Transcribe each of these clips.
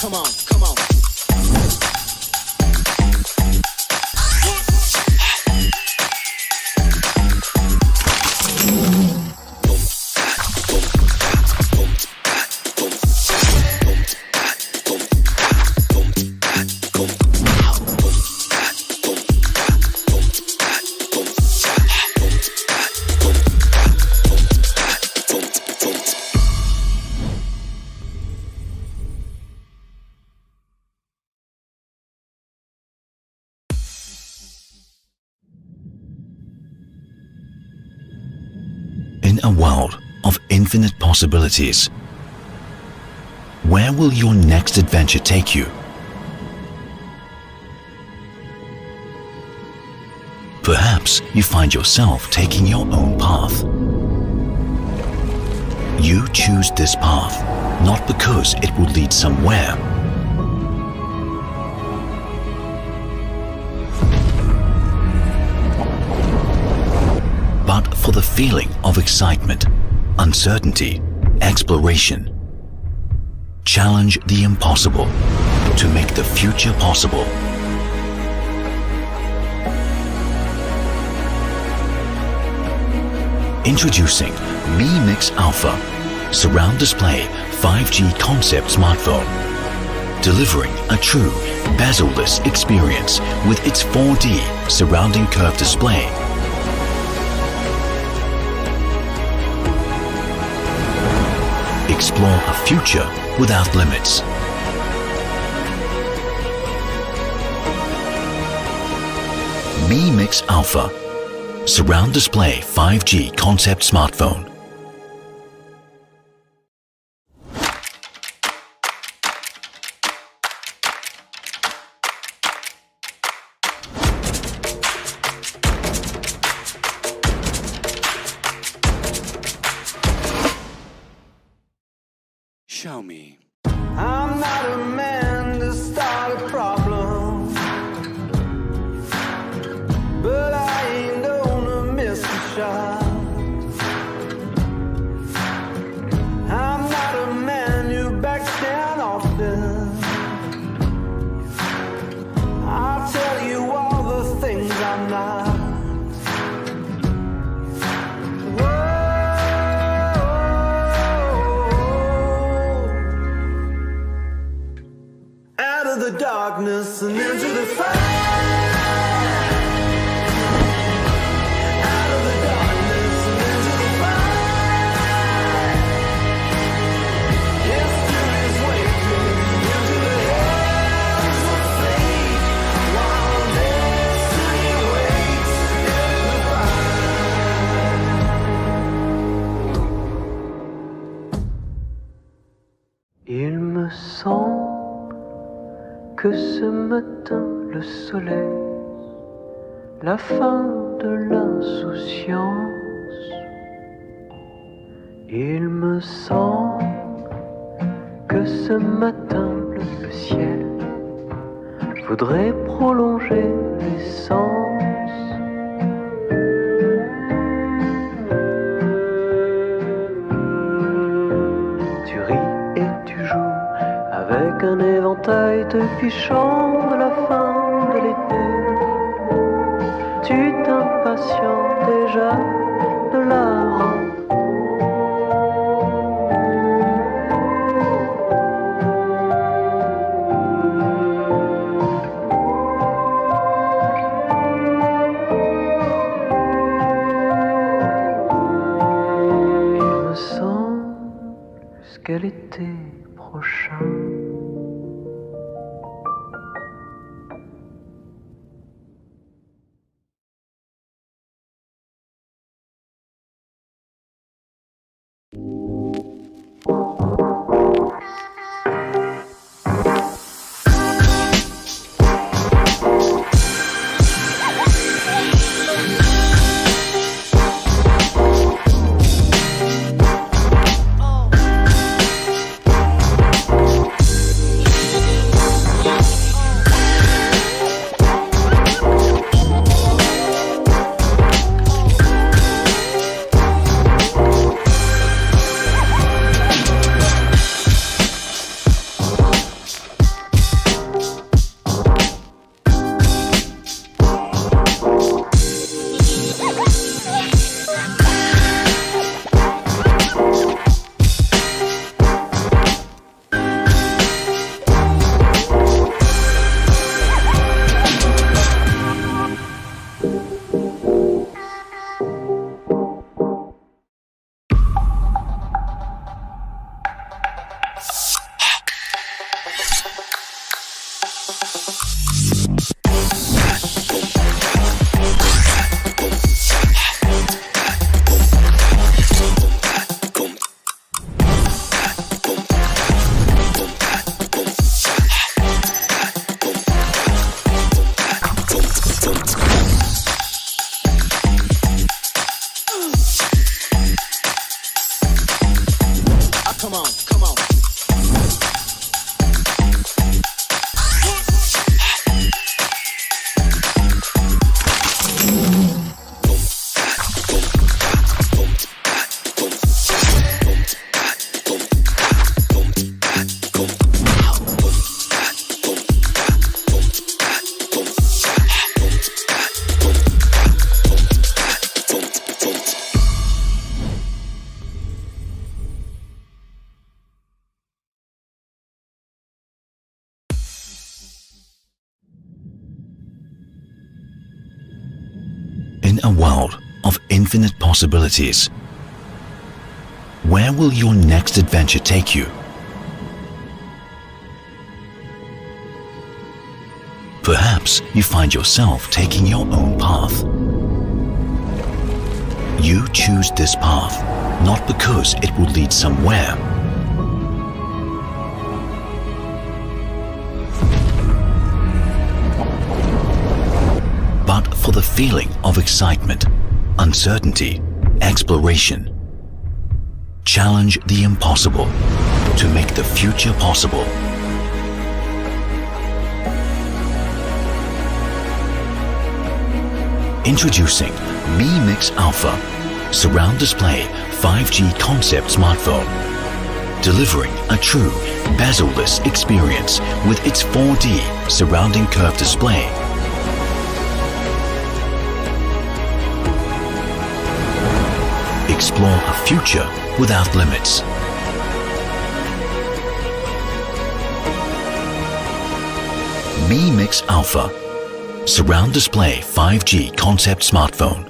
come on, come on. In a world of infinite possibilities, where will your next adventure take you? Perhaps you find yourself taking your own path. You choose this path not because it will lead somewhere, but for the feeling of excitement, uncertainty, exploration. Challenge the impossible to make the future possible. Introducing Mi Mix Alpha, surround display 5G concept smartphone, delivering a true bezel-less experience with its 4D surrounding curved display. Explore a future without limits. Mi Mix Alpha, surround display 5G concept smartphone. Xiaomi. I'm not a man to start a problem, but I ain't gonna miss the shot. I'm not a man who backs down often. I'll tell you all the things I'm not. The darkness and into the fire. Out of the darkness and into the fire. Yesterday's waiting into the hands of fate, while destiny waits in the fire. Il me semble que ce matin le soleil, la fin de l'insouciance. Il me semble que ce matin le ciel voudrait prolonger l'essence. Tu ris et tu joues avec un éventail te fichant de la fin de l'été. Tu t'impatientes déjà de la rentrée. Il me semble jusqu'à l'été prochain. In a world of infinite possibilities, where will your next adventure take you? Perhaps you find yourself taking your own path. You choose this path not because it will lead somewhere, but for the feeling of excitement, uncertainty, exploration. Challenge the impossible to make the future possible. Introducing Mi Mix Alpha, surround display 5G concept smartphone. Delivering a true bezel-less experience with its 4D surrounding curved display. Explore a future without limits. Mi Mix Alpha, surround display 5G concept smartphone.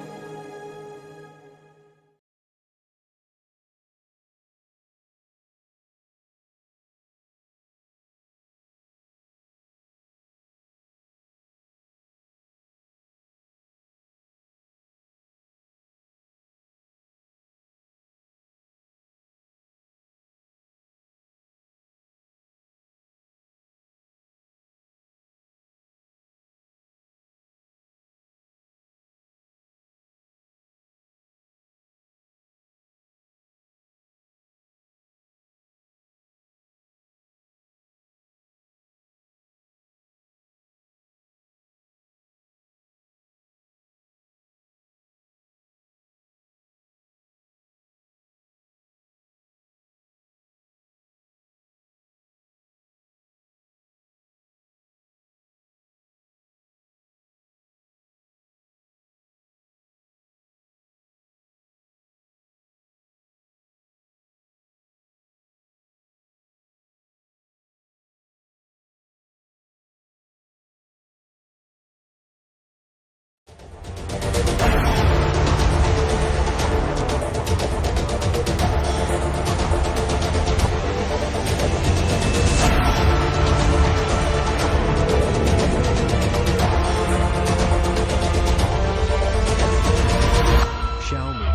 Xiaomi.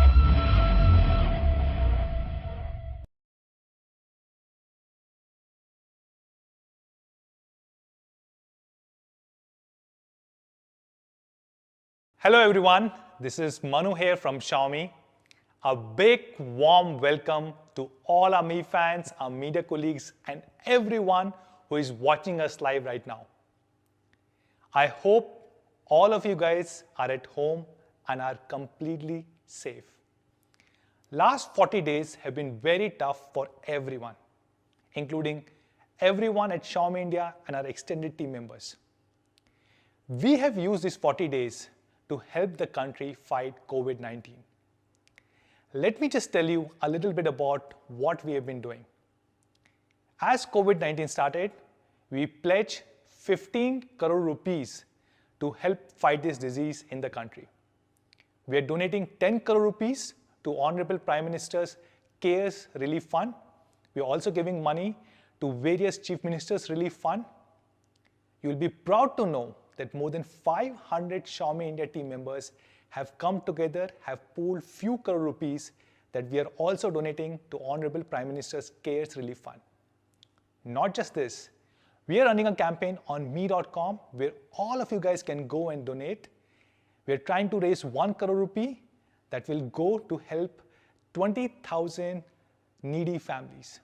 Hello everyone, this is Manu here from Xiaomi. A big warm welcome to all our Mi fans, our media colleagues, and everyone who is watching us live right now. I hope all of you guys are at home and are completely safe. Last 40 days have been very tough for everyone, including everyone at Xiaomi India and our extended team members. We have used these 40 days to help the country fight COVID-19. Let me just tell you a little bit about what we have been doing. As COVID-19 started, we pledged 15 crore rupees to help fight this disease in the country. We are donating 10 crore rupees to Honorable Prime Minister's CARES Relief Fund. We are also giving money to various Chief Ministers' Relief Fund. You will be proud to know that more than 500 Xiaomi India team members have come together, have pooled few crore rupees that we are also donating to Honorable Prime Minister's CARES Relief Fund. Not just this, we are running a campaign on mi.com where all of you guys can go and donate. We are trying to raise 1 crore rupee that will go to help 20,000 needy families.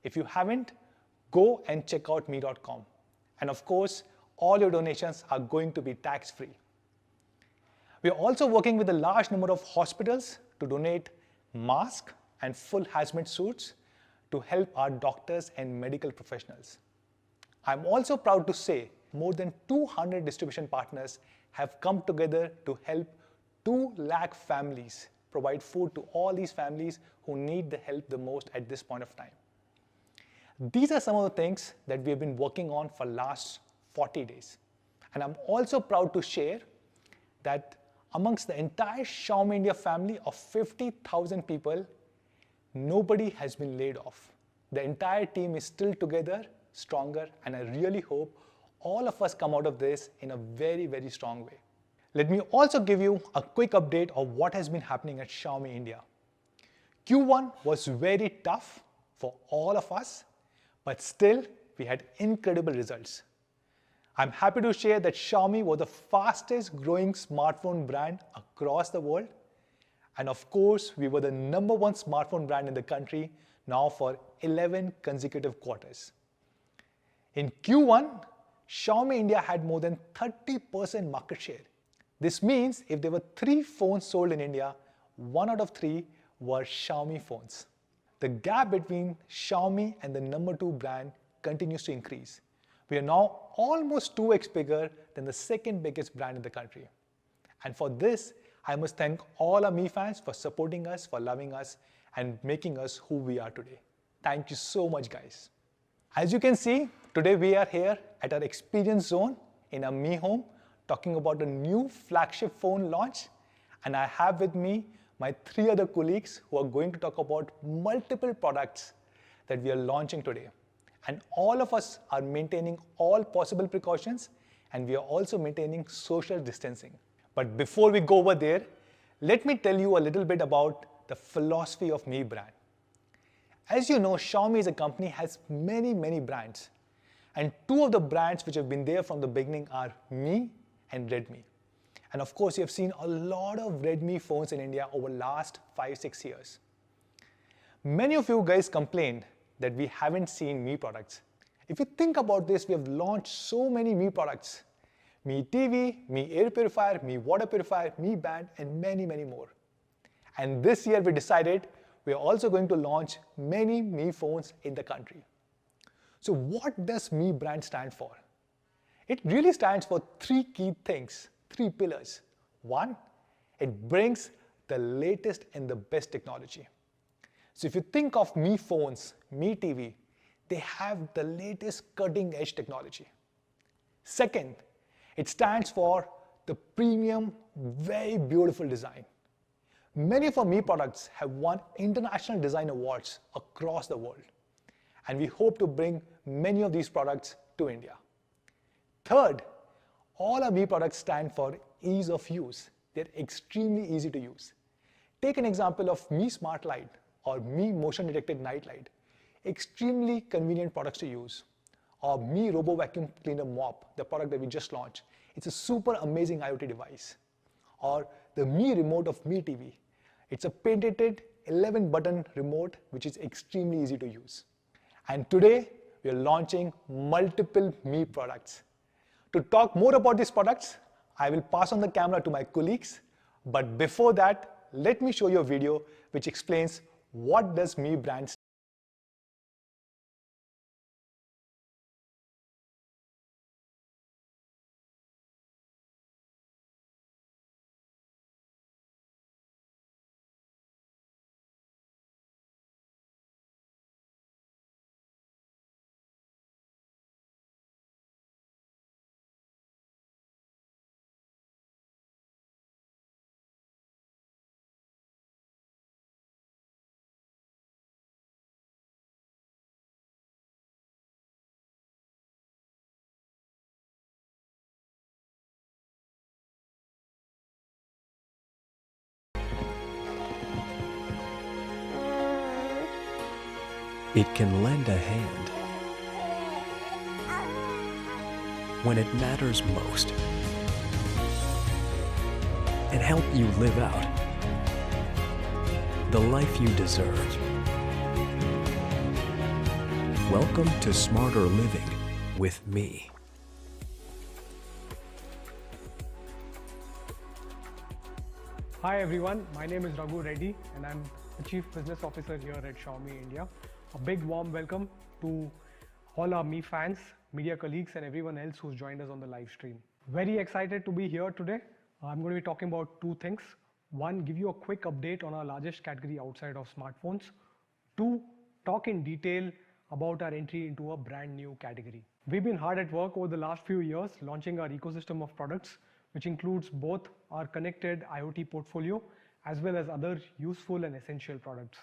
If you haven't, go and check out mi.com. And of course, all your donations are going to be tax-free. We are also working with a large number of hospitals to donate masks and full hazmat suits to help our doctors and medical professionals. I'm also proud to say more than 200 distribution partners have come together to help 2 lakh families, provide food to all these families who need the help the most at this point of time. These are some of the things that we have been working on for last 40 days. And I'm also proud to share that amongst the entire Xiaomi India family of 50,000 people, nobody has been laid off. The entire team is still together, stronger, and I really hope all of us come out of this in a very, very strong way. Let me also give you a quick update of what has been happening at Xiaomi India. Q1 was very tough for all of us, but still we had incredible results. I'm happy to share that Xiaomi was the fastest growing smartphone brand across the world. And of course, we were the #1 smartphone brand in the country now for 11 consecutive quarters. In Q1, Xiaomi India had more than 30% market share. This means if there were 3 phones sold in India, 1 out of 3 were Xiaomi phones. The gap between Xiaomi and the #2 brand continues to increase. We are now almost 2x bigger than the second biggest brand in the country. And for this, I must thank all our Mi fans for supporting us, for loving us, and making us who we are today. Thank you so much, guys. As you can see, today we are here at our experience zone in our Mi home, talking about a new flagship phone launch. And I have with me my 3 other colleagues who are going to talk about multiple products that we are launching today. And all of us are maintaining all possible precautions, and we are also maintaining social distancing. But before we go over there, let me tell you a little bit about the philosophy of Mi brand. As you know, Xiaomi as a company has many, many brands. And 2 of the brands which have been there from the beginning are Mi and Redmi. And of course, you have seen a lot of Redmi phones in India over the last 5-6 years. Many of you guys complained that we haven't seen Mi products. If you think about this, we have launched so many Mi products. Mi TV, Mi air purifier, Mi water purifier, Mi band, and many, many more. And this year we decided we are also going to launch many Mi phones in the country. So what does Mi brand stand for? It really stands for 3 key things, 3 pillars. 1, it brings the latest and the best technology. So if you think of Mi phones, Mi TV, they have the latest cutting edge technology. Second, it stands for the premium, very beautiful design. Many of our Mi products have won international design awards across the world, and we hope to bring many of these products to India. Third, all our Mi products stand for ease of use. They're extremely easy to use. Take an example of Mi Smart Light or Mi Motion Detected Night Light. Extremely convenient products to use. Or Mi Robo Vacuum Cleaner Mop, the product that we just launched. It's a super amazing IoT device. Or the Mi Remote of Mi TV. It's a patented 11-button remote which is extremely easy to use. And today, we are launching multiple Mi products. To talk more about these products, I will pass on the camera to my colleagues. But before that, let me show you a video which explains what does Mi brand stand. It can lend a hand when it matters most and help you live out the life you deserve. Welcome to Smarter Living with me. Hi everyone, my name is Raghu Reddy and I'm the Chief Business Officer here at Xiaomi India. A big warm welcome to all our Mi fans, media colleagues and everyone else who's joined us on the live stream. Very excited to be here today. I'm going to be talking about 2 things. 1, give you a quick update on our largest category outside of smartphones. 2, talk in detail about our entry into a brand new category. We've been hard at work over the last few years launching our ecosystem of products which includes both our connected IoT portfolio as well as other useful and essential products.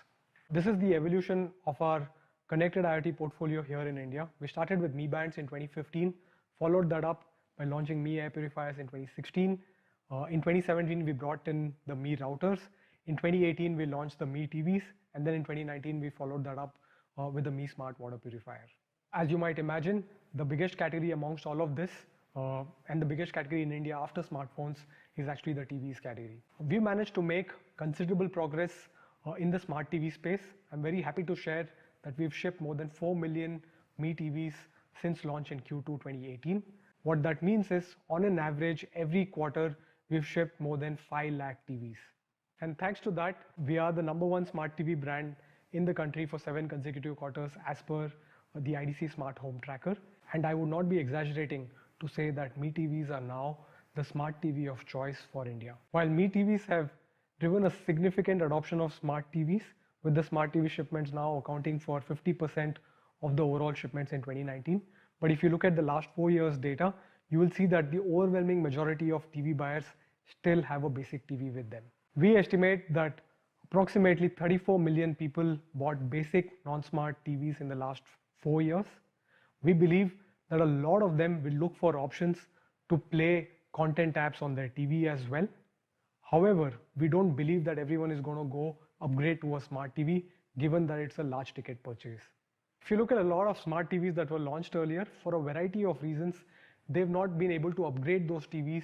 This is the evolution of our connected IoT portfolio here in India. We started with Mi Bands in 2015, followed that up by launching Mi Air Purifiers in 2016. In 2017, we brought in the Mi routers. In 2018, we launched the Mi TVs, and then in 2019, we followed that up with the Mi Smart Water Purifier. As you might imagine, the biggest category amongst all of this, and the biggest category in India after smartphones, is actually the TVs category. We managed to make considerable progress in the smart TV space. I'm very happy to share that we've shipped more than 4 million Mi TVs since launch in Q2 2018. What that means is, on an average, every quarter, we've shipped more than 5 lakh TVs. And thanks to that, we are the #1 smart TV brand in the country for 7 consecutive quarters as per the IDC Smart Home Tracker. And I would not be exaggerating to say that Mi TVs are now the smart TV of choice for India. While Mi TVs have driven a significant adoption of smart TVs, with the smart TV shipments now accounting for 50% of the overall shipments in 2019. But if you look at the last 4 years data, you will see that the overwhelming majority of TV buyers still have a basic TV with them. We estimate that approximately 34 million people bought basic non-smart TVs in the last 4 years. We believe that a lot of them will look for options to play content apps on their TV as well. However, we don't believe that everyone is going to go upgrade to a smart TV, given that it's a large ticket purchase. If you look at a lot of smart TVs that were launched earlier, for a variety of reasons, they've not been able to upgrade those TVs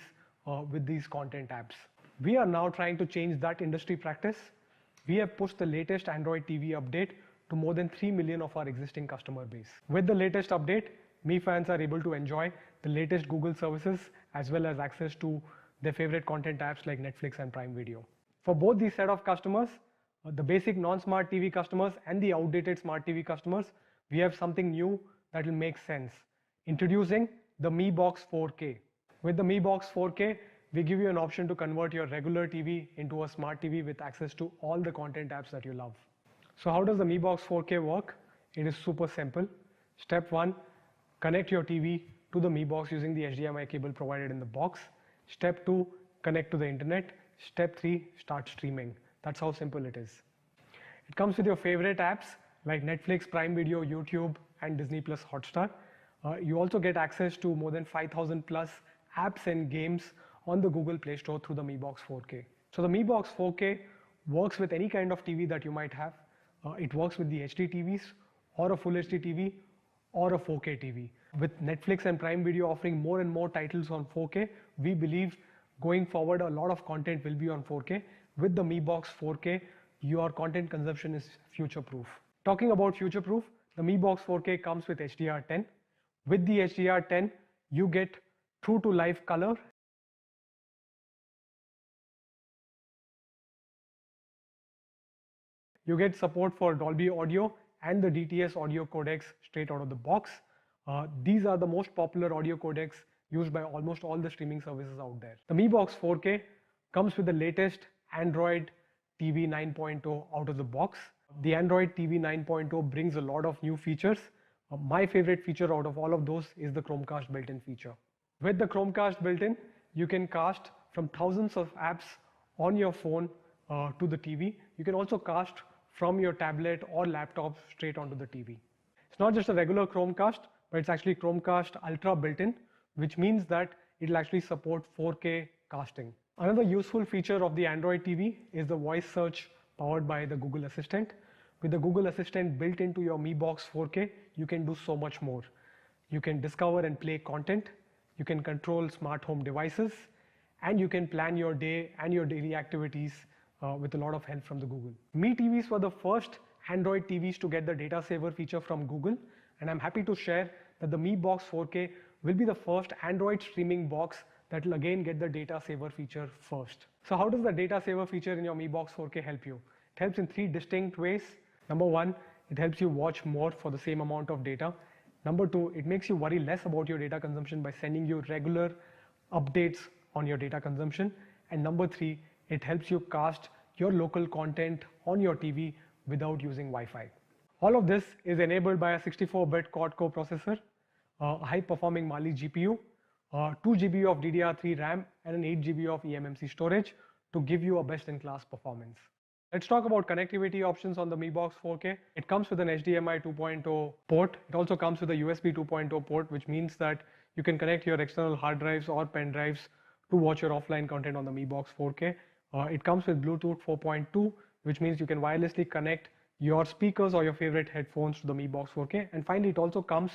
with these content apps. We are now trying to change that industry practice. We have pushed the latest Android TV update to more than 3 million of our existing customer base. With the latest update, Mi fans are able to enjoy the latest Google services as well as access to their favorite content apps like Netflix and Prime Video. For both these set of customers, the basic non-smart TV customers and the outdated smart TV customers, we have something new that will make sense. Introducing the Mi Box 4K. With the Mi Box 4K, we give you an option to convert your regular TV into a smart TV with access to all the content apps that you love. So how does the Mi Box 4K work? It is super simple. Step 1, connect your TV to the Mi Box using the HDMI cable provided in the box. Step 2, connect to the internet. Step 3, start streaming. That's how simple it is. It comes with your favorite apps like Netflix, Prime Video, YouTube, and Disney Plus Hotstar. You also get access to more than 5,000 plus apps and games on the Google Play Store through the Mi Box 4K. So the Mi Box 4K works with any kind of TV that you might have. It works with the HD TVs or a Full HD TV or a 4K TV. With Netflix and Prime Video offering more and more titles on 4K, we believe going forward a lot of content will be on 4K. With the Mi Box 4K, your content consumption is future-proof. Talking about future-proof, the Mi Box 4K comes with HDR10. With the HDR10, you get true to life color. You get support for Dolby Audio and the DTS audio codecs straight out of the box. These are the most popular audio codecs used by almost all the streaming services out there. The Mi Box 4K comes with the latest Android TV 9.0 out of the box. The Android TV 9.0 brings a lot of new features. My favorite feature out of all of those is the Chromecast built-in feature. With the Chromecast built-in, you can cast from thousands of apps on your phone to the TV. You can also cast from your tablet or laptop straight onto the TV. It's not just a regular Chromecast, but it's actually Chromecast Ultra built-in, which means that it'll actually support 4K casting. Another useful feature of the Android TV is the voice search powered by the Google Assistant. With the Google Assistant built into your Mi Box 4K, you can do so much more. You can discover and play content, you can control smart home devices, and you can plan your day and your daily activities with a lot of help from the Google. Mi TVs were the first Android TVs to get the data saver feature from Google, and I'm happy to share that the Mi Box 4K will be the first Android streaming box that will again get the data saver feature first. So how does the data saver feature in your Mi Box 4K help you? It helps in 3 distinct ways. Number 1, it helps you watch more for the same amount of data. Number 2, it makes you worry less about your data consumption by sending you regular updates on your data consumption. And number 3, it helps you cast your local content on your TV without using Wi-Fi. All of this is enabled by a 64-bit quad-core processor, a high-performing Mali GPU, 2 GB of DDR3 RAM and an 8 GB of eMMC storage to give you a best-in-class performance. Let's talk about connectivity options on the Mi Box 4K. It comes with an HDMI 2.0 port. It also comes with a USB 2.0 port, which means that you can connect your external hard drives or pen drives to watch your offline content on the Mi Box 4K. It comes with Bluetooth 4.2, which means you can wirelessly connect your speakers or your favorite headphones to the Mi Box 4K. And finally, it also comes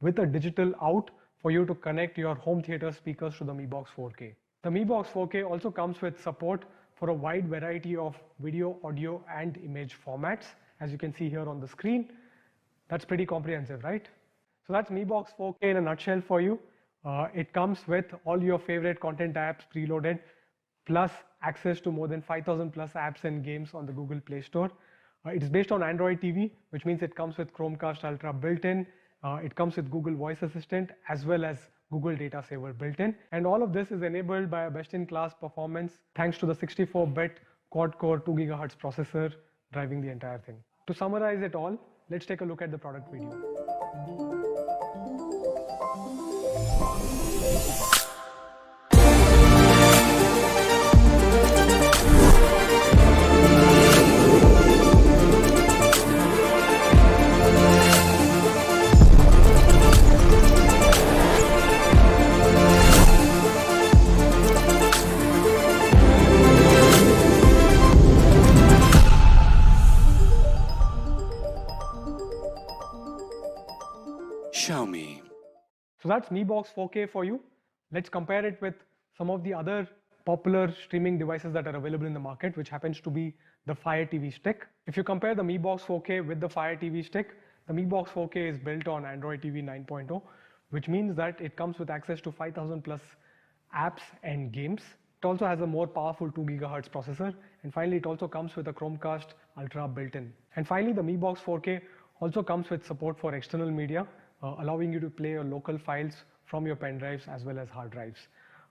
with a digital out for you to connect your home theater speakers to the Mi Box 4K. The Mi Box 4K also comes with support for a wide variety of video, audio, and image formats, as you can see here on the screen. That's pretty comprehensive, right? So that's Mi Box 4K in a nutshell for you. It comes with all your favorite content apps preloaded, plus access to more than 5,000 plus apps and games on the Google Play Store. It is based on Android TV, which means it comes with Chromecast Ultra built-in. It comes with Google Voice Assistant as well as Google Data Saver built-in. And all of this is enabled by a best-in-class performance thanks to the 64-bit quad-core 2 GHz processor driving the entire thing. To summarize it all, let's take a look at the product video. Xiaomi. So that's Mi Box 4K for you. Let's compare it with some of the other popular streaming devices that are available in the market, which happens to be the Fire TV Stick. If you compare the Mi Box 4K with the Fire TV Stick, the Mi Box 4K is built on Android TV 9.0, which means that it comes with access to 5,000 plus apps and games. It also has a more powerful 2 GHz processor. And finally, it also comes with a Chromecast Ultra built-in. And finally, the Mi Box 4K also comes with support for external media, allowing you to play your local files from your pen drives as well as hard drives.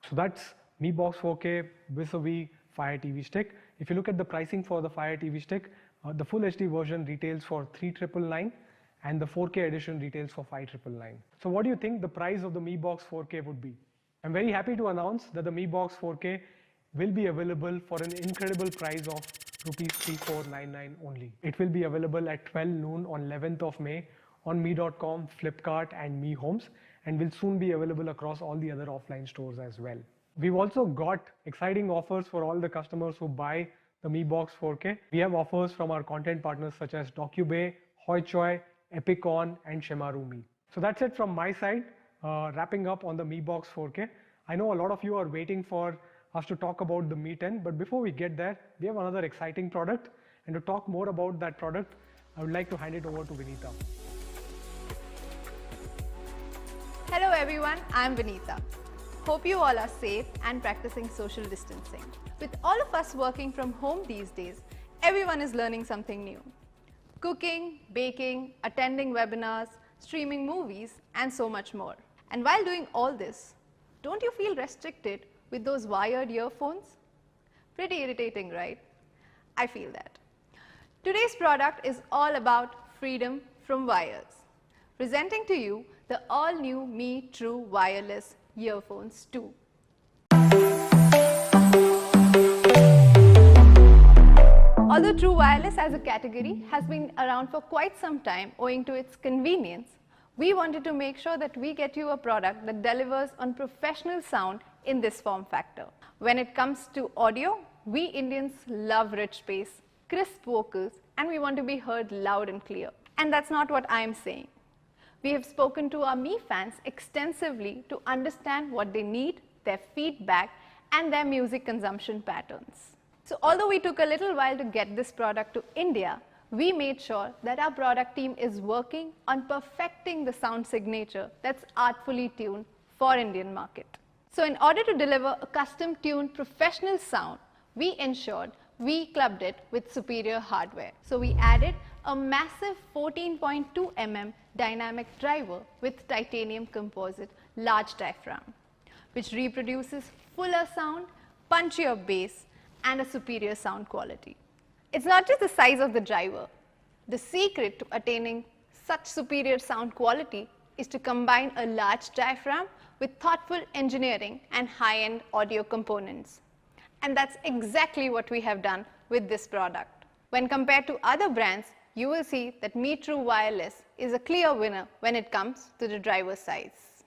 So that's Mi Box 4K vis-a-vis Fire TV Stick. If you look at the pricing for the Fire TV Stick, the full HD version retails for 3,999 and the 4K edition retails for 5,999. So what do you think the price of the Mi Box 4K would be? I'm very happy to announce that the Mi Box 4K will be available for an incredible price of Rs 3,499 only. It will be available at 12 noon on 11th of May on Mi.com, Flipkart and Mi Homes, and will soon be available across all the other offline stores as well. We've also got exciting offers for all the customers who buy the Mi Box 4K. We have offers from our content partners such as DocuBay, Hoichoi, Epicon and Shemarumi. So that's it from my side, wrapping up on the Mi Box 4K. I know a lot of you are waiting for us to talk about the Mi 10, but before we get there, we have another exciting product, and to talk more about that product, I would like to hand it over to Vinita. Hello everyone, I'm Vinita. Hope you all are safe and practicing social distancing. With all of us working from home these days, everyone is learning something new. Cooking, baking, attending webinars, streaming movies, and so much more. And while doing all this, don't you feel restricted with those wired earphones? Pretty irritating, right? I feel that. Today's product is all about freedom from wires. Presenting to you the all-new Mi True Wireless Earphones 2. Although True Wireless as a category has been around for quite some time owing to its convenience, we wanted to make sure that we get you a product that delivers on professional sound in this form factor. When it comes to audio, we Indians love rich bass, crisp vocals, and we want to be heard loud and clear. And that's not what I am saying. We have spoken to our Mi fans extensively to understand what they need, their feedback, and their music consumption patterns. So although we took a little while to get this product to India, we made sure that our product team is working on perfecting the sound signature that's artfully tuned for Indian market. So in order to deliver a custom tuned professional sound, we ensured we clubbed it with superior hardware. So we added a massive 14.2 mm dynamic driver with titanium composite large diaphragm, which reproduces fuller sound, punchier bass, and a superior sound quality. It's not just the size of the driver. The secret to attaining such superior sound quality is to combine a large diaphragm with thoughtful engineering and high-end audio components. And that's exactly what we have done with this product. When compared to other brands, you will see that Mi True Wireless is a clear winner when it comes to the driver size.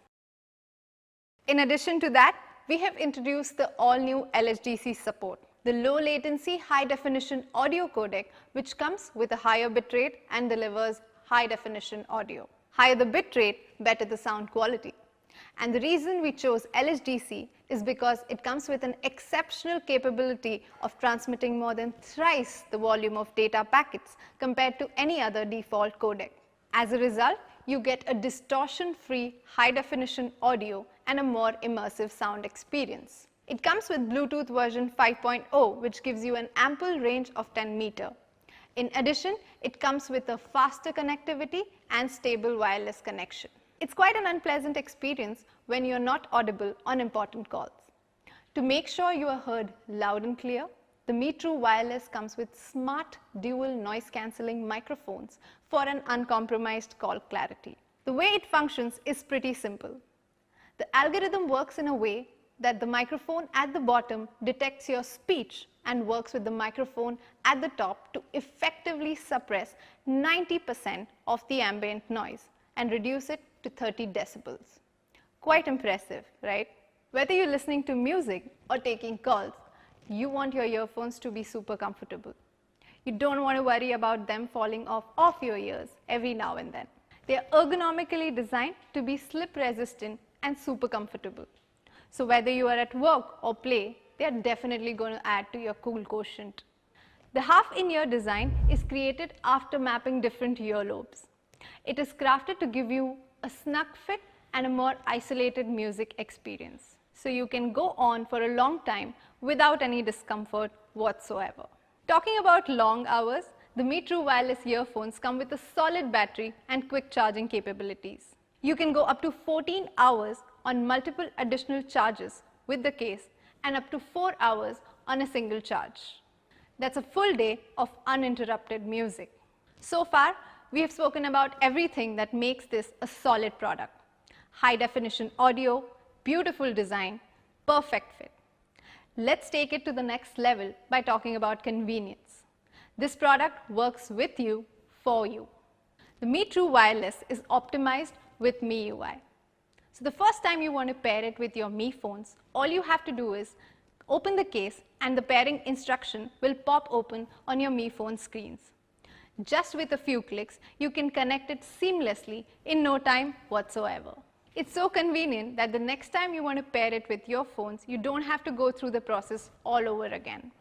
In addition to that, we have introduced the all-new LHDC support, the low latency high definition audio codec which comes with a higher bitrate and delivers high definition audio. Higher the bitrate, better the sound quality. And the reason we chose LHDC is because it comes with an exceptional capability of transmitting more than thrice the volume of data packets compared to any other default codec. As a result, you get a distortion-free high-definition audio and a more immersive sound experience. It comes with Bluetooth version 5.0, which gives you an ample range of 10 meters. In addition, it comes with a faster connectivity and stable wireless connection. It's quite an unpleasant experience when you're not audible on important calls. To make sure you are heard loud and clear, the Mi True Wireless comes with smart dual noise cancelling microphones for an uncompromised call clarity. The way it functions is pretty simple. The algorithm works in a way that the microphone at the bottom detects your speech and works with the microphone at the top to effectively suppress 90% of the ambient noise and reduce it to 30 decibels. Quite impressive, right? Whether you're listening to music or taking calls, you want your earphones to be super comfortable. You don't want to worry about them falling off your ears every now and then. They are ergonomically designed to be slip resistant and super comfortable. So whether you are at work or play, they are definitely going to add to your cool quotient. The half-in-ear design is created after mapping different earlobes. It is crafted to give you a snug fit and a more isolated music experience. So you can go on for a long time without any discomfort whatsoever. Talking about long hours, the Mi True Wireless earphones come with a solid battery and quick charging capabilities. You can go up to 14 hours on multiple additional charges with the case and up to 4 hours on a single charge. That's a full day of uninterrupted music. So far, we have spoken about everything that makes this a solid product. High definition audio, beautiful design, perfect fit. Let's take it to the next level by talking about convenience. This product works with you, for you. The Mi True Wireless is optimized with MIUI. So the first time you want to pair it with your Mi phones, all you have to do is open the case and the pairing instruction will pop open on your Mi phone screens. Just with a few clicks, you can connect it seamlessly in no time whatsoever. It's so convenient that the next time you want to pair it with your phones, you don't have to go through the process all over again.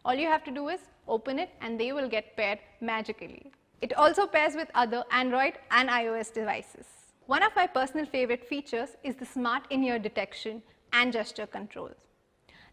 All you have to do is open it and they will get paired magically. It also pairs with other Android and iOS devices. One of my personal favorite features is the smart in-ear detection and gesture controls.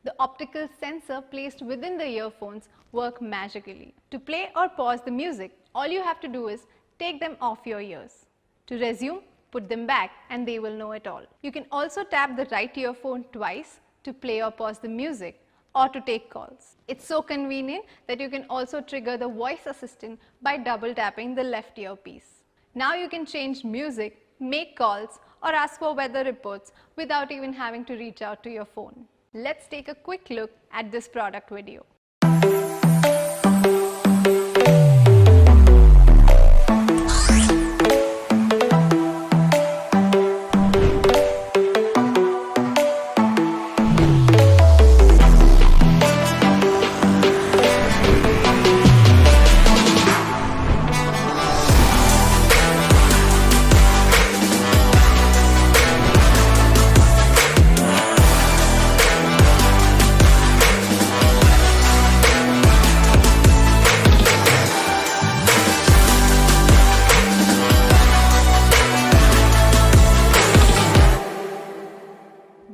The optical sensor placed within the earphones work magically. To play or pause the music, all you have to do is take them off your ears. To resume, put them back and they will know it all. You can also tap the right earphone twice to play or pause the music or to take calls. It's so convenient that you can also trigger the voice assistant by double tapping the left earpiece. Now you can change music, make calls or ask for weather reports without even having to reach out to your phone. Let's take a quick look at this product video.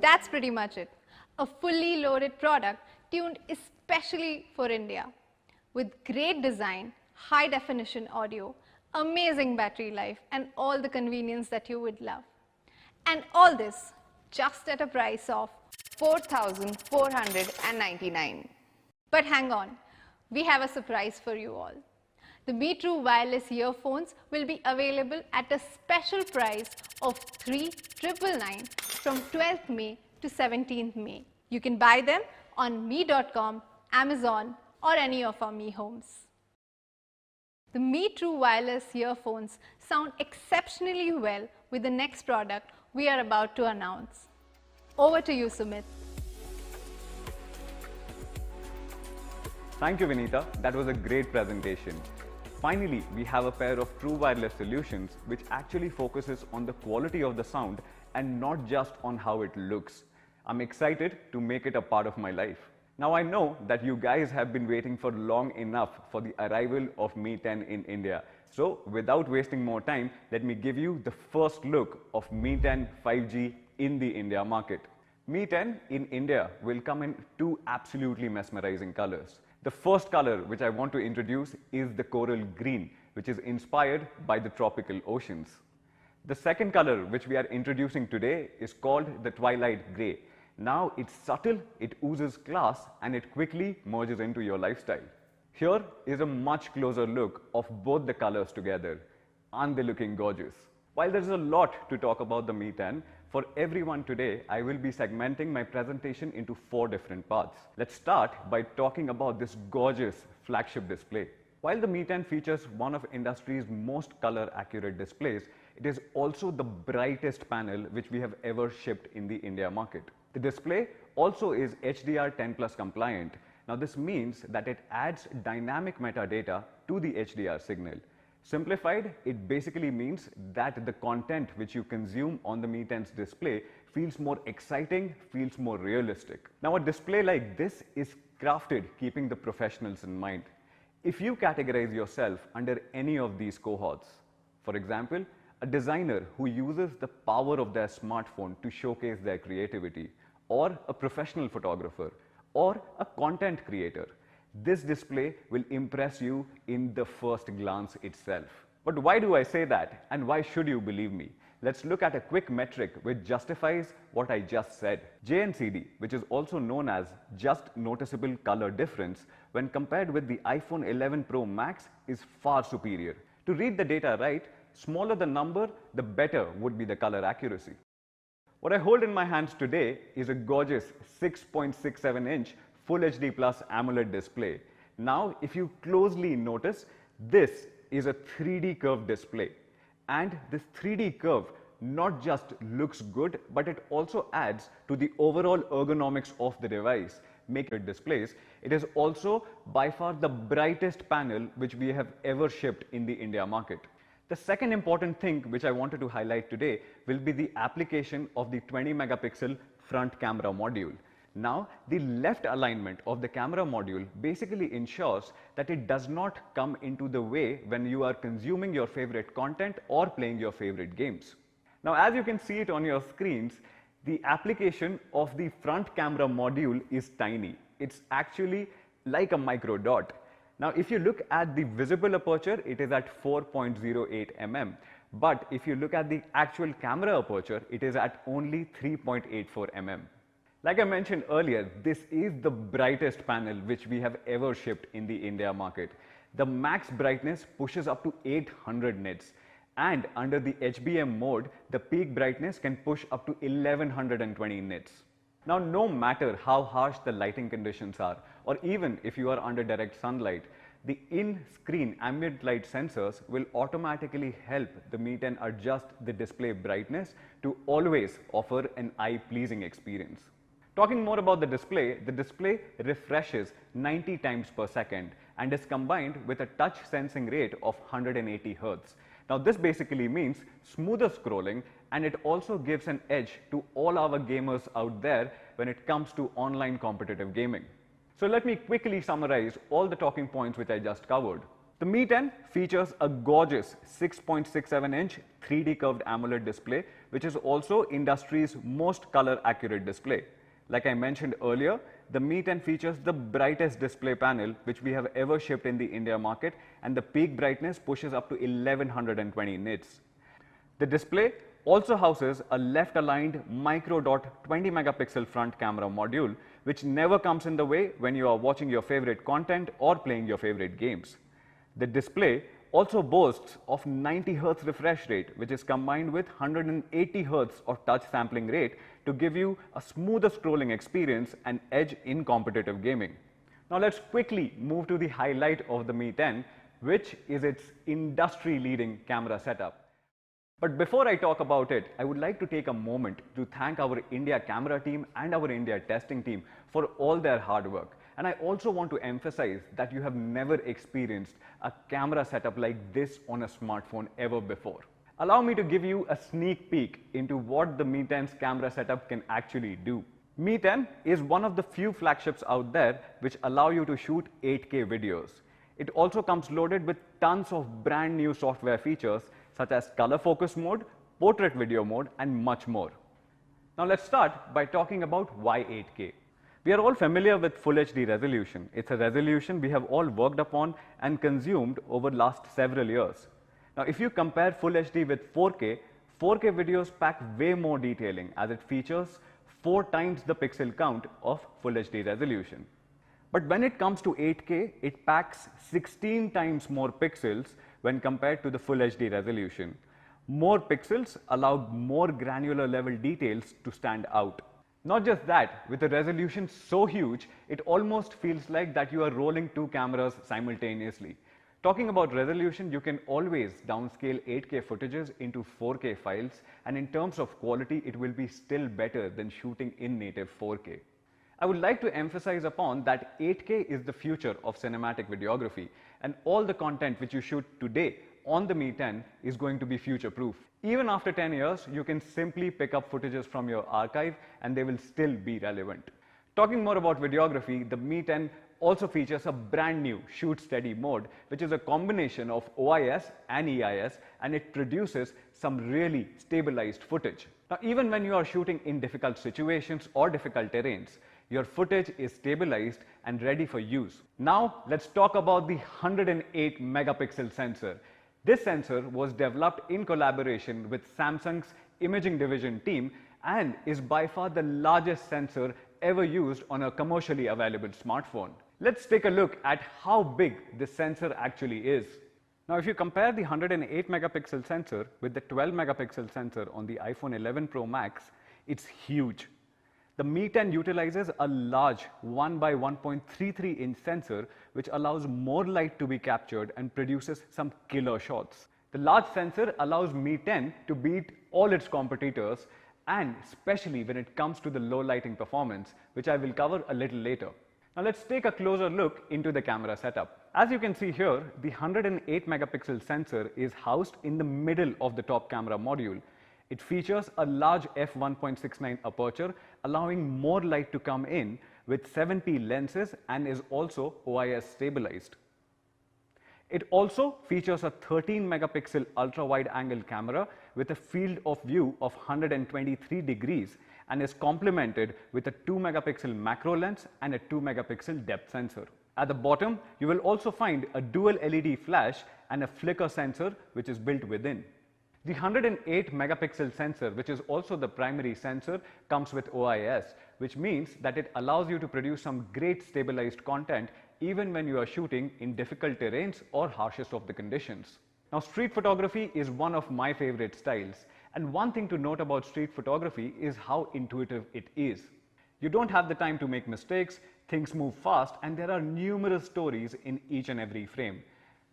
That's pretty much it. A fully loaded product tuned especially for India with great design, high definition audio, amazing battery life and all the convenience that you would love. And all this just at a price of 4,499. But hang on, we have a surprise for you all. The Mi True wireless earphones will be available at a special price of 3,999 from 12th May to 17th May. You can buy them on mi.com, Amazon or any of our Mi homes. The Mi True wireless earphones sound exceptionally well with the next product we are about to announce. Over to you, Sumit. Thank you, Vinita. That was a great presentation. Finally, we have a pair of true wireless solutions which actually focuses on the quality of the sound and not just on how it looks. I'm excited to make it a part of my life. Now I know that you guys have been waiting for long enough for the arrival of Mi 10 in India. So without wasting more time, let me give you the first look of Mi 10 5G in the India market. Mi 10 in India will come in two absolutely mesmerizing colors. The first color which I want to introduce is the coral green, which is inspired by the tropical oceans. The second color which we are introducing today is called the twilight grey. Now it's subtle, it oozes class, and it quickly merges into your lifestyle. Here is a much closer look of both the colors together. Aren't they looking gorgeous? While there's a lot to talk about the Mi 10, for everyone today, I will be segmenting my presentation into 4 different parts. Let's start by talking about this gorgeous flagship display. While the Mi 10 features one of industry's most color accurate displays, it is also the brightest panel which we have ever shipped in the India market. The display also is HDR10+ compliant. Now this means that it adds dynamic metadata to the HDR signal. Simplified, it basically means that the content which you consume on the Mi 10's display feels more exciting, feels more realistic. Now a display like this is crafted keeping the professionals in mind. If you categorize yourself under any of these cohorts, for example, a designer who uses the power of their smartphone to showcase their creativity, or a professional photographer, or a content creator, this display will impress you in the first glance itself. But why do I say that, and why should you believe me? Let's look at a quick metric which justifies what I just said. JNCD, which is also known as just noticeable color difference, when compared with the iPhone 11 Pro Max, is far superior. To read the data right, smaller the number, the better would be the color accuracy. What I hold in my hands today is a gorgeous 6.67-inch Full HD Plus AMOLED display. Now, if you closely notice, this is a 3D curved display. And this 3D curve not just looks good, but it also adds to the overall ergonomics of the device. Making it displays, it is also by far the brightest panel which we have ever shipped in the India market. The second important thing which I wanted to highlight today will be the application of the 20 megapixel front camera module. Now, the left alignment of the camera module basically ensures that it does not come into the way when you are consuming your favorite content or playing your favorite games. Now, as you can see it on your screens, the application of the front camera module is tiny. It's actually like a micro dot. Now, if you look at the visible aperture, it is at 4.08 mm. But if you look at the actual camera aperture, it is at only 3.84 mm. Like I mentioned earlier, this is the brightest panel which we have ever shipped in the India market. The max brightness pushes up to 800 nits. And under the HBM mode, the peak brightness can push up to 1120 nits. Now, no matter how harsh the lighting conditions are, or even if you are under direct sunlight, the in-screen ambient light sensors will automatically help the Mi 10 adjust the display brightness to always offer an eye-pleasing experience. Talking more about the display refreshes 90 times per second and is combined with a touch sensing rate of 180 Hz. Now this basically means smoother scrolling, and it also gives an edge to all our gamers out there when it comes to online competitive gaming. So let me quickly summarize all the talking points which I just covered. The Mi 10 features a gorgeous 6.67-inch 3D curved AMOLED display, which is also industry's most color accurate display. Like I mentioned earlier, the Mi 10 features the brightest display panel which we have ever shipped in the India market, and the peak brightness pushes up to 1120 nits. The display also houses a left-aligned micro dot 20 megapixel front camera module, which never comes in the way when you are watching your favorite content or playing your favorite games. The display also boasts of 90 Hz refresh rate, which is combined with 180 Hz of touch sampling rate to give you a smoother scrolling experience and edge in competitive gaming. Now let's quickly move to the highlight of the Mi 10, which is its industry-leading camera setup. But before I talk about it, I would like to take a moment to thank our India camera team and our India testing team for all their hard work. And I also want to emphasize that you have never experienced a camera setup like this on a smartphone ever before. Allow me to give you a sneak peek into what the Mi 10's camera setup can actually do. Mi 10 is one of the few flagships out there which allow you to shoot 8K videos. It also comes loaded with tons of brand new software features such as color focus mode, portrait video mode, and much more. Now let's start by talking about why 8K. We are all familiar with Full HD resolution. It's a resolution we have all worked upon and consumed over last several years. Now if you compare Full HD with 4K, 4K videos pack way more detailing as it features 4 times the pixel count of Full HD resolution. But when it comes to 8K, it packs 16 times more pixels when compared to the Full HD resolution. More pixels allow more granular level details to stand out. Not just that, with a resolution so huge, it almost feels like that you are rolling 2 cameras simultaneously. Talking about resolution, you can always downscale 8K footages into 4K files, and in terms of quality, it will be still better than shooting in native 4K. I would like to emphasize upon that 8K is the future of cinematic videography, and all the content which you shoot today on the Mi 10 is going to be future-proof. Even after 10 years, you can simply pick up footages from your archive and they will still be relevant. Talking more about videography, the Mi 10 also features a brand new shoot steady mode, which is a combination of OIS and EIS, and it produces some really stabilized footage. Now, even when you are shooting in difficult situations or difficult terrains, your footage is stabilized and ready for use. Now, let's talk about the 108 megapixel sensor. This sensor was developed in collaboration with Samsung's imaging division team and is by far the largest sensor ever used on a commercially available smartphone. Let's take a look at how big this sensor actually is. Now, if you compare the 108 megapixel sensor with the 12 megapixel sensor on the iPhone 11 Pro Max, it's huge. The Mi 10 utilizes a large 1 by 1.33 inch sensor which allows more light to be captured and produces some killer shots. The large sensor allows Mi 10 to beat all its competitors, and especially when it comes to the low lighting performance, which I will cover a little later. Now let's take a closer look into the camera setup. As you can see here, the 108 megapixel sensor is housed in the middle of the top camera module. It features a large f1.69 aperture, allowing more light to come in with 7p lenses, and is also OIS stabilized. It also features a 13 megapixel ultra wide angle camera with a field of view of 123 degrees and is complemented with a 2 megapixel macro lens and a 2 megapixel depth sensor. At the bottom, you will also find a dual LED flash and a flicker sensor which is built within. The 108 megapixel sensor, which is also the primary sensor, comes with OIS, which means that it allows you to produce some great stabilized content even when you are shooting in difficult terrains or harshest of the conditions. Now, street photography is one of my favorite styles, and one thing to note about street photography is how intuitive it is. You don't have the time to make mistakes, things move fast, and there are numerous stories in each and every frame.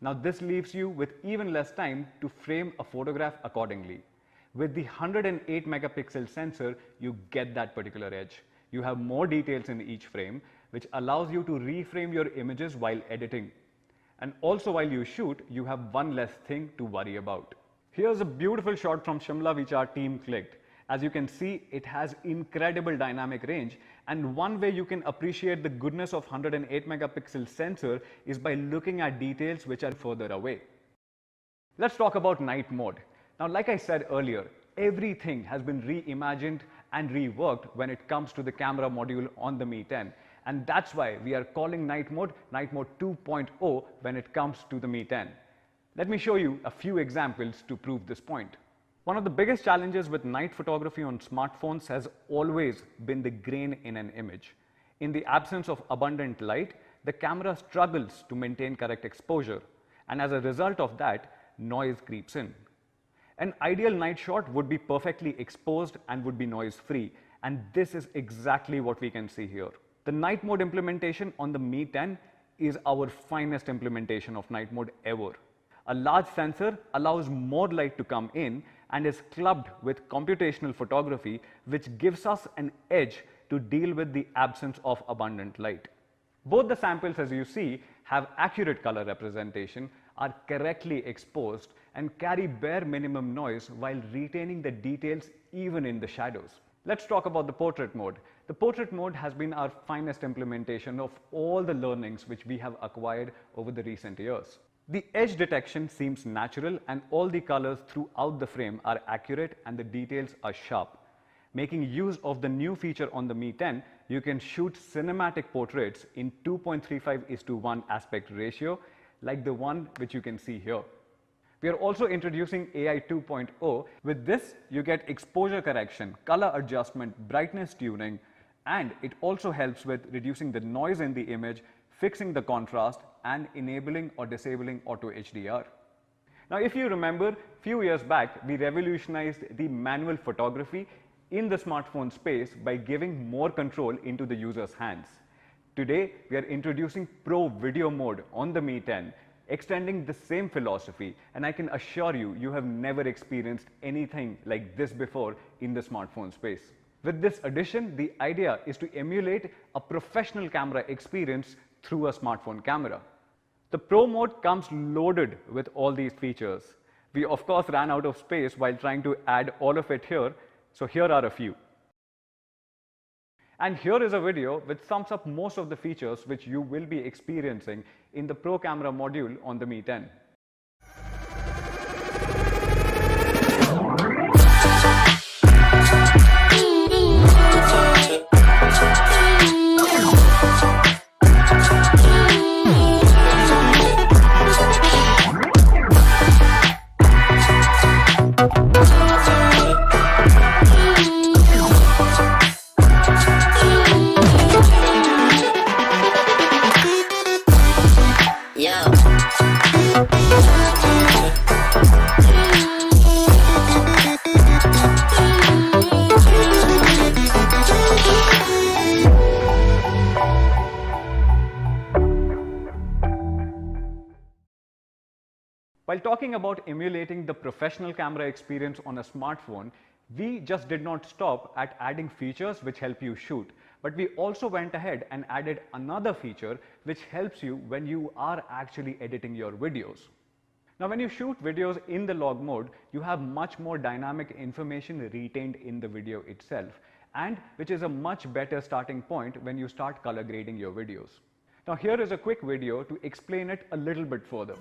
Now this leaves you with even less time to frame a photograph accordingly. With the 108 megapixel sensor, you get that particular edge. You have more details in each frame, which allows you to reframe your images while editing. And also while you shoot, you have one less thing to worry about. Here's a beautiful shot from Shimla which our team clicked. As you can see, it has incredible dynamic range, and one way you can appreciate the goodness of 108 megapixel sensor is by looking at details which are further away. Let's talk about night mode. Now, like I said earlier, everything has been reimagined and reworked when it comes to the camera module on the Mi 10, and that's why we are calling night mode 2.0 when it comes to the Mi 10. Let me show you a few examples to prove this point. One of the biggest challenges with night photography on smartphones has always been the grain in an image. In the absence of abundant light, the camera struggles to maintain correct exposure. And as a result of that, noise creeps in. An ideal night shot would be perfectly exposed and would be noise free. And this is exactly what we can see here. The night mode implementation on the Mi 10 is our finest implementation of night mode ever. A large sensor allows more light to come in and is clubbed with computational photography, which gives us an edge to deal with the absence of abundant light. Both the samples, as you see, have accurate color representation, are correctly exposed, and carry bare minimum noise while retaining the details even in the shadows. Let's talk about the portrait mode. The portrait mode has been our finest implementation of all the learnings which we have acquired over the recent years. The edge detection seems natural and all the colors throughout the frame are accurate and the details are sharp. Making use of the new feature on the Mi 10, you can shoot cinematic portraits in 2.35:1 aspect ratio like the one which you can see here. We are also introducing AI 2.0. With this, you get exposure correction, color adjustment, brightness tuning, and it also helps with reducing the noise in the image, fixing the contrast, and enabling or disabling auto HDR. Now, if you remember, a few years back, we revolutionized the manual photography in the smartphone space by giving more control into the user's hands. Today, we are introducing Pro Video Mode on the Mi 10, extending the same philosophy, and I can assure you, you have never experienced anything like this before in the smartphone space. With this addition, the idea is to emulate a professional camera experience through a smartphone camera. The Pro mode comes loaded with all these features. We of course ran out of space while trying to add all of it here, so here are a few. And here is a video which sums up most of the features which you will be experiencing in the Pro Camera module on the Mi 10. While talking about emulating the professional camera experience on a smartphone, we just did not stop at adding features which help you shoot, but we also went ahead and added another feature which helps you when you are actually editing your videos. Now, when you shoot videos in the log mode, you have much more dynamic information retained in the video itself, and which is a much better starting point when you start color grading your videos. Now, here is a quick video to explain it a little bit further.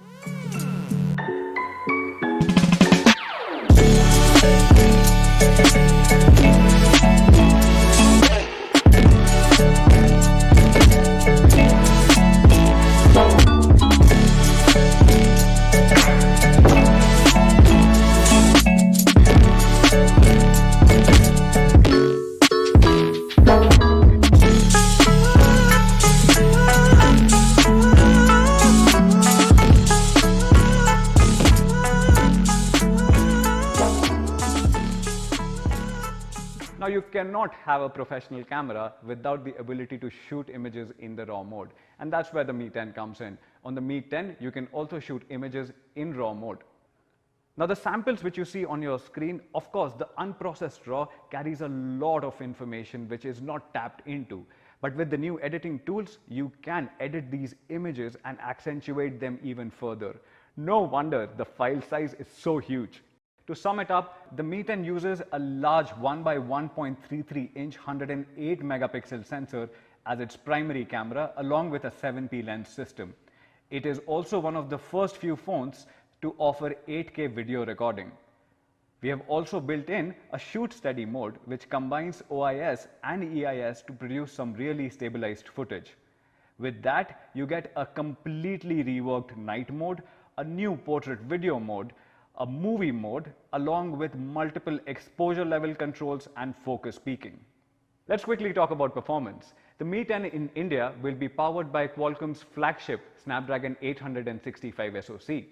Now, you cannot have a professional camera without the ability to shoot images in the RAW mode, and that's where the Mi 10 comes in. On the Mi 10, you can also shoot images in RAW mode. Now, the samples which you see on your screen, of course, the unprocessed RAW carries a lot of information which is not tapped into. But with the new editing tools, you can edit these images and accentuate them even further. No wonder the file size is so huge. To sum it up, the Mi 10 uses a large 1x1.33-inch 108 megapixel sensor as its primary camera, along with a 7P lens system. It is also one of the first few phones to offer 8K video recording. We have also built in a shoot steady mode, which combines OIS and EIS to produce some really stabilized footage. With that, you get a completely reworked night mode, a new portrait video mode, a movie mode, along with multiple exposure level controls and focus peaking. Let's quickly talk about performance. The Mi 10 in India will be powered by Qualcomm's flagship Snapdragon 865 SoC.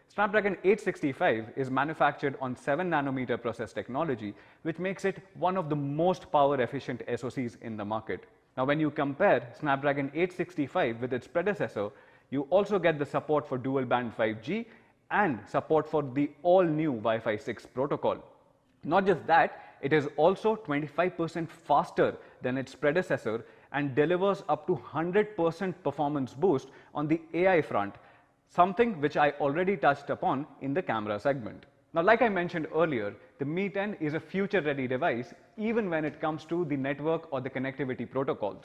Snapdragon 865 is manufactured on 7nm process technology, which makes it one of the most power efficient SoCs in the market. Now, when you compare Snapdragon 865 with its predecessor, you also get the support for dual band 5G and support for the all-new Wi-Fi 6 protocol. Not just that, it is also 25% faster than its predecessor and delivers up to 100% performance boost on the AI front, something which I already touched upon in the camera segment. Now, like I mentioned earlier, the Mi 10 is a future-ready device even when it comes to the network or the connectivity protocols.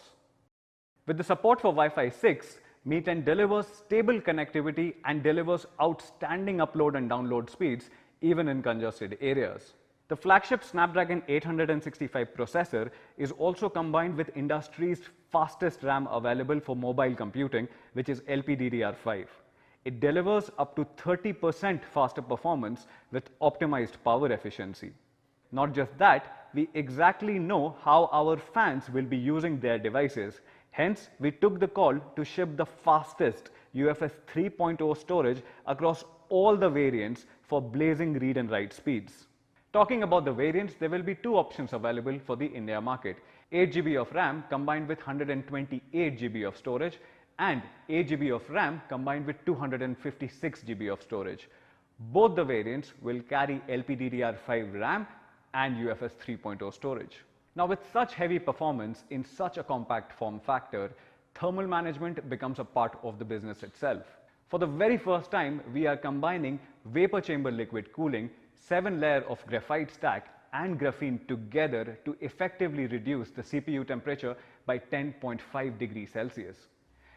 With the support for Wi-Fi 6, Mi 10 delivers stable connectivity and delivers outstanding upload and download speeds even in congested areas. The flagship Snapdragon 865 processor is also combined with industry's fastest RAM available for mobile computing, which is LPDDR5. It delivers up to 30% faster performance with optimized power efficiency. Not just that, we exactly know how our fans will be using their devices. Hence, we took the call to ship the fastest UFS 3.0 storage across all the variants for blazing read and write speeds. Talking about the variants, there will be two options available for the India market: 8GB of RAM combined with 128GB of storage, and 8GB of RAM combined with 256GB of storage. Both the variants will carry LPDDR5 RAM and UFS 3.0 storage. Now, with such heavy performance in such a compact form factor, thermal management becomes a part of the business itself. For the very first time, we are combining vapor chamber liquid cooling, 7-layer of graphite stack and graphene together to effectively reduce the CPU temperature by 10.5 degrees Celsius.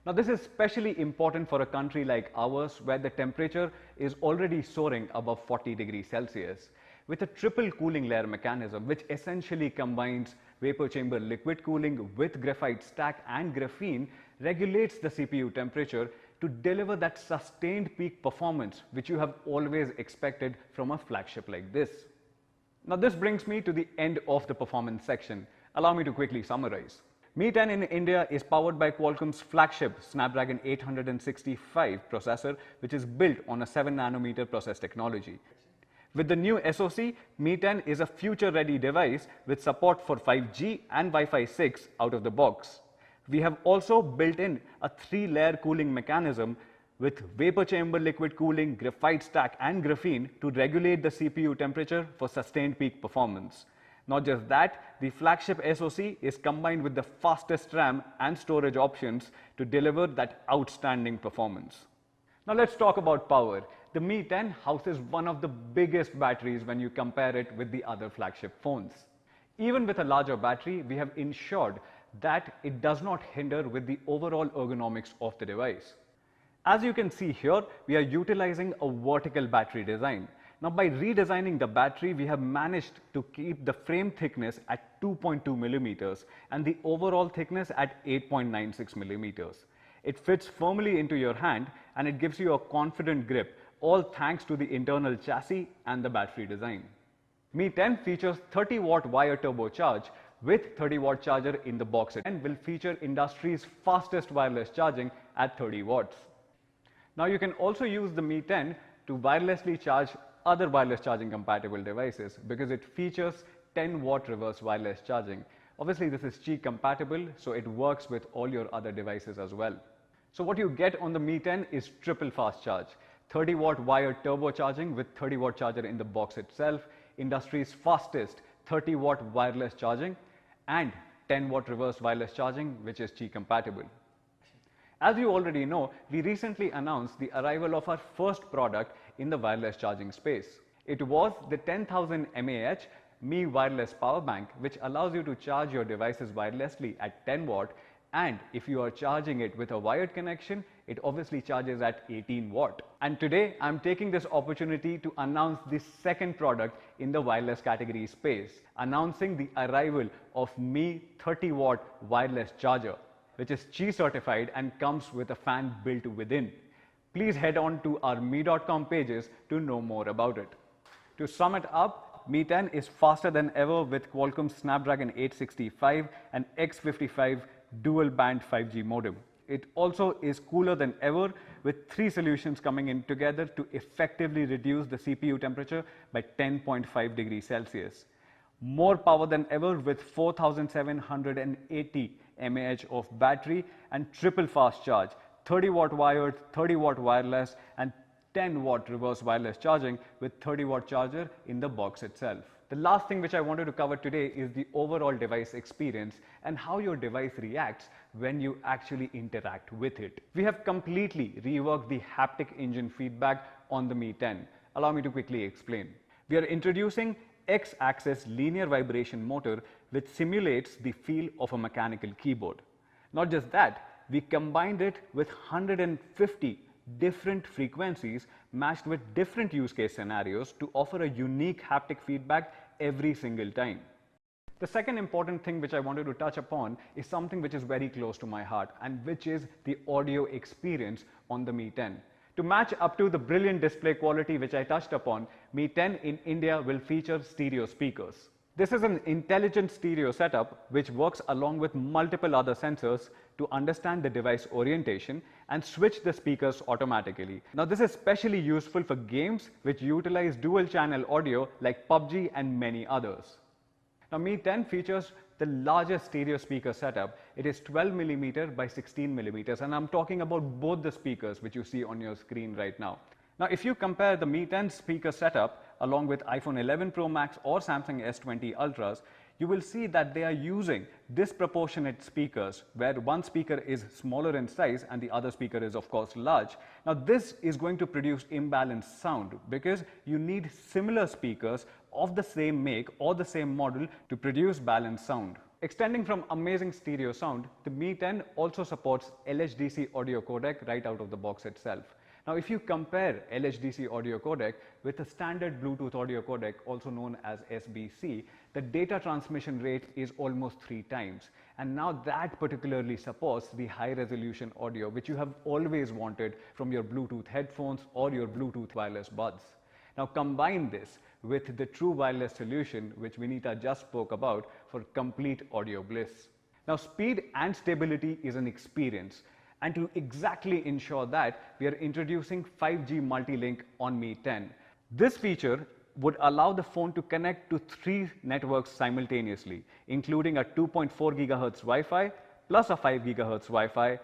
Now, this is especially important for a country like ours where the temperature is already soaring above 40 degrees Celsius. With a triple cooling layer mechanism, which essentially combines vapor chamber liquid cooling with graphite stack and graphene, regulates the CPU temperature to deliver that sustained peak performance which you have always expected from a flagship like this. Now, this brings me to the end of the performance section. Allow me to quickly summarize. Mi 10 in India is powered by Qualcomm's flagship Snapdragon 865 processor, which is built on a 7nm process technology. With the new SoC, Mi 10 is a future-ready device with support for 5G and Wi-Fi 6 out of the box. We have also built in a 3-layer cooling mechanism with vapor chamber liquid cooling, graphite stack and graphene to regulate the CPU temperature for sustained peak performance. Not just that, the flagship SoC is combined with the fastest RAM and storage options to deliver that outstanding performance. Now, let's talk about power. The Mi 10 houses one of the biggest batteries when you compare it with the other flagship phones. Even with a larger battery, we have ensured that it does not hinder with the overall ergonomics of the device. As you can see here, we are utilizing a vertical battery design. Now, by redesigning the battery, we have managed to keep the frame thickness at 2.2 millimeters and the overall thickness at 8.96 millimeters. It fits firmly into your hand and it gives you a confident grip, all thanks to the internal chassis and the battery design. Mi 10 features 30-watt wire turbocharge with 30-watt charger in the box and will feature industry's fastest wireless charging at 30 watts. Now, you can also use the Mi 10 to wirelessly charge other wireless charging compatible devices because it features 10-watt reverse wireless charging. Obviously, this is Qi compatible, so it works with all your other devices as well. So what you get on the Mi 10 is triple fast charge, 30-watt wired turbocharging with 30-watt charger in the box itself, industry's fastest 30-watt wireless charging, and 10-watt reverse wireless charging, which is Qi compatible. As you already know, we recently announced the arrival of our first product in the wireless charging space. It was the 10,000 mAh Mi wireless power bank, which allows you to charge your devices wirelessly at 10 watt, and if you are charging it with a wired connection, it obviously charges at 18 watt. And today I'm taking this opportunity to announce the second product in the wireless category space, announcing the arrival of Mi 30-watt wireless charger, which is Qi certified and comes with a fan built within. Please head on to our mi.com pages to know more about it. To sum it up, Mi 10 is faster than ever with Qualcomm's Snapdragon 865 and X55 dual band 5G modem. It also is cooler than ever, with 3 solutions coming in together to effectively reduce the CPU temperature by 10.5 degrees Celsius. More power than ever with 4780 mAh of battery and triple fast charge, 30 watt wired, 30 watt wireless and 10 watt reverse wireless charging with 30 watt charger in the box itself. The last thing which I wanted to cover today is the overall device experience and how your device reacts when you actually interact with it. We have completely reworked the haptic engine feedback on the Mi 10. Allow me to quickly explain. We are introducing X-axis linear vibration motor which simulates the feel of a mechanical keyboard. Not just that, we combined it with 150 different frequencies matched with different use case scenarios to offer a unique haptic feedback every single time. The second important thing which I wanted to touch upon is something which is very close to my heart, and which is the audio experience on the Mi 10. To match up to the brilliant display quality which I touched upon, Mi 10 in India will feature stereo speakers. This is an intelligent stereo setup which works along with multiple other sensors to understand the device orientation and switch the speakers automatically. Now this is especially useful for games which utilize dual channel audio like PUBG and many others. Now Mi 10 features the largest stereo speaker setup. It is 12mm by 16mm, and I'm talking about both the speakers which you see on your screen right now. Now if you compare the Mi 10 speaker setup along with iPhone 11 Pro Max or Samsung S20 Ultras, you will see that they are using disproportionate speakers where one speaker is smaller in size and the other speaker is of course large. Now this is going to produce imbalanced sound because you need similar speakers of the same make or the same model to produce balanced sound. Extending from amazing stereo sound, the Mi 10 also supports LHDC audio codec right out of the box itself. Now if you compare LHDC audio codec with a standard Bluetooth audio codec, also known as SBC, the data transmission rate is almost 3 times. And now that particularly supports the high resolution audio which you have always wanted from your Bluetooth headphones or your Bluetooth wireless buds. Now combine this with the true wireless solution which Vinita just spoke about for complete audio bliss. Now speed and stability is an experience. And to exactly ensure that, we are introducing 5G multi-link on Mi 10. This feature would allow the phone to connect to 3 networks simultaneously, including a 2.4 GHz Wi-Fi, plus a 5 GHz Wi-Fi,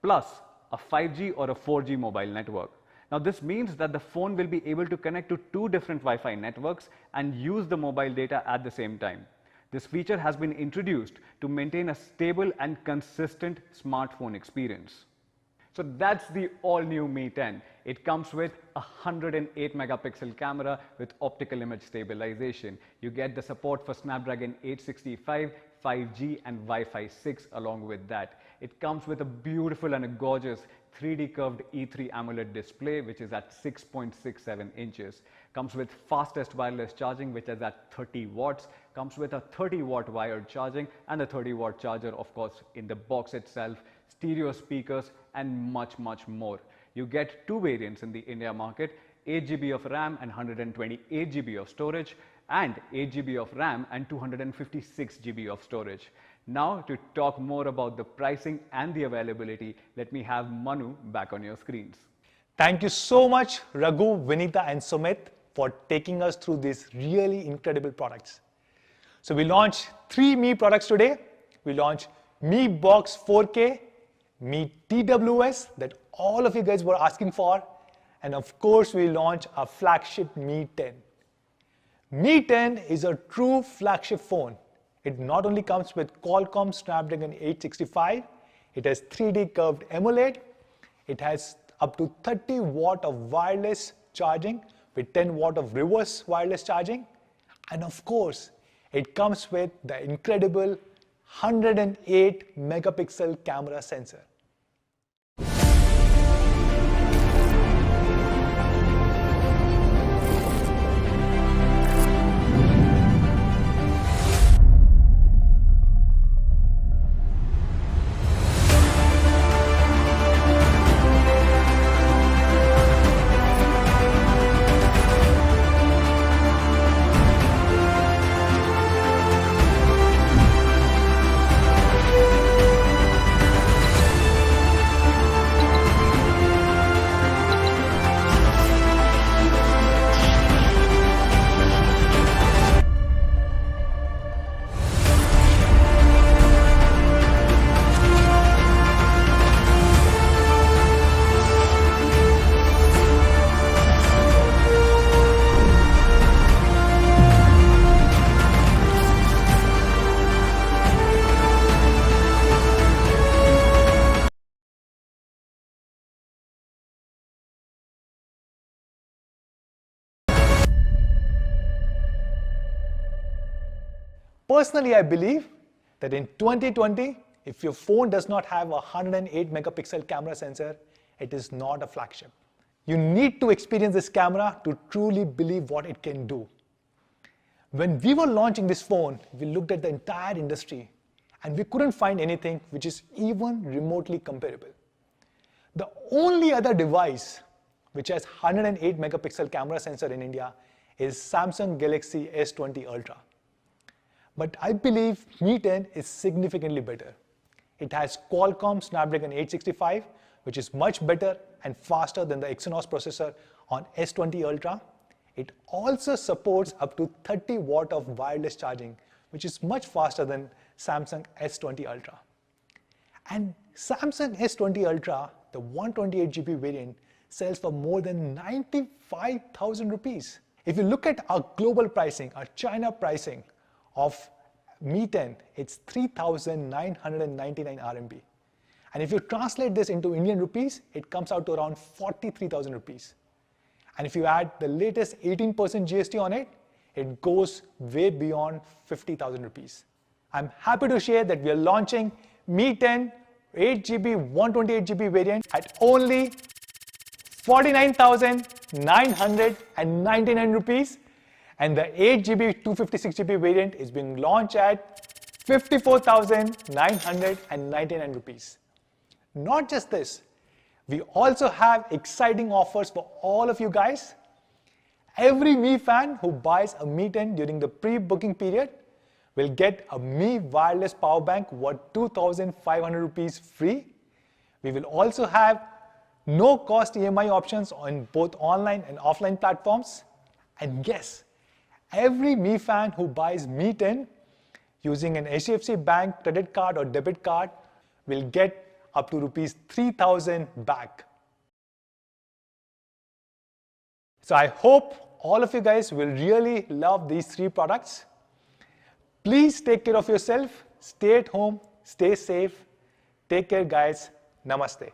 plus a 5G or a 4G mobile network. Now this means that the phone will be able to connect to 2 different Wi-Fi networks and use the mobile data at the same time. This feature has been introduced to maintain a stable and consistent smartphone experience. So that's the all-new Mi 10. It comes with a 108 megapixel camera with optical image stabilization. You get the support for Snapdragon 865, 5G and Wi-Fi 6 along with that. It comes with a beautiful and a gorgeous 3D curved E3 AMOLED display which is at 6.67 inches. Comes with fastest wireless charging which is at 30 watts. Comes with a 30 watt wired charging and a 30 watt charger of course in the box itself, stereo speakers and much more. You get 2 variants in the India market, 8 GB of RAM and 128 GB of storage, and 8 GB of RAM and 256 GB of storage. Now to talk more about the pricing and the availability, let me have Manu back on your screens. Thank you so much Raghu, Vinita and Sumit for taking us through these really incredible products. So we launched 3 Mi products today. We launched Mi Box 4K, Mi TWS that all of you guys were asking for, and of course we launched our flagship Mi 10. Mi 10 is a true flagship phone. It not only comes with Qualcomm Snapdragon 865, it has 3D curved AMOLED, it has up to 30 watt of wireless charging with 10 watt of reverse wireless charging, and of course it comes with the incredible 108 megapixel camera sensor. Personally, I believe that in 2020, if your phone does not have a 108 megapixel camera sensor, it is not a flagship. You need to experience this camera to truly believe what it can do. When we were launching this phone, we looked at the entire industry and we couldn't find anything which is even remotely comparable. The only other device which has 108 megapixel camera sensor in India is Samsung Galaxy S20 Ultra. But I believe Mi 10 is significantly better. It has Qualcomm Snapdragon 865, which is much better and faster than the Exynos processor on S20 Ultra. It also supports up to 30 watt of wireless charging, which is much faster than Samsung S20 Ultra. And Samsung S20 Ultra, the 128GB variant, sells for more than 95,000 rupees. If you look at our global pricing, our China pricing of Mi 10, it's 3,999 RMB. And if you translate this into Indian rupees, it comes out to around 43,000 rupees. And if you add the latest 18% GST on it, it goes way beyond 50,000 rupees. I'm happy to share that we are launching Mi 10 8GB 128GB variant at only 49,999 rupees, and the 8GB 256GB variant is being launched at 54,999 rupees. Not just this, we also have exciting offers for all of you guys. Every Mi fan who buys a Mi 10 during the pre-booking period will get a Mi wireless power bank worth 2,500 rupees free. We will also have no cost EMI options on both online and offline platforms. And yes, every Mi fan who buys Mi 10 using an HDFC Bank credit card or debit card will get up to rupees 3,000 back. So I hope all of you guys will really love these three products. Please take care of yourself, stay at home, stay safe. Take care guys. Namaste.